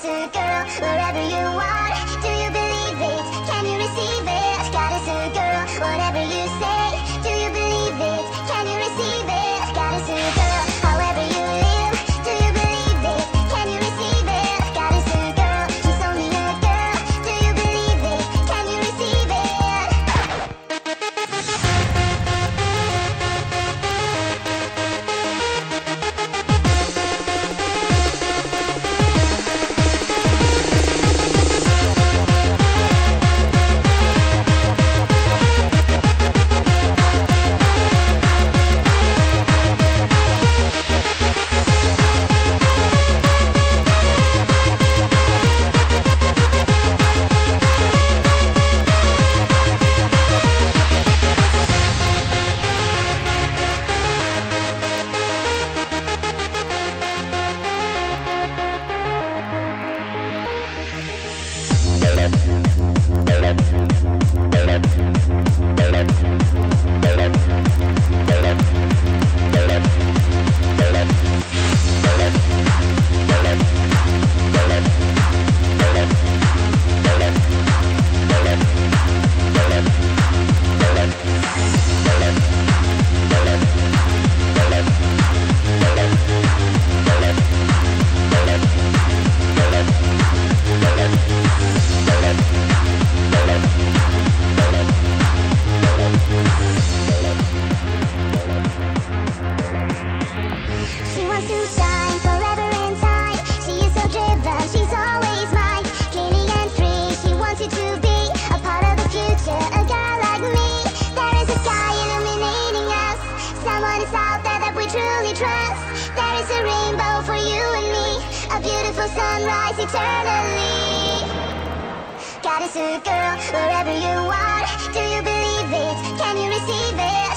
Goddess girl, wherever you are, do you believe it? Can you receive it? Goddess girl, whatever you say, do you believe it? Can you receive it? Goddess girl, however you live, do you believe it? Can you receive it? Goddess girl, she's only a girl, do you believe it? Can you receive it? She wants to shine forever in time. She is so driven, she's always mine. Clean and free, she wants you to be a part of the future, a girl like me. There is a sky illuminating us. Someone is out there that we truly trust. There is a rainbow for you and me, a beautiful sunrise eternally. Goddess girl, wherever you are, do you believe it? Can you receive it?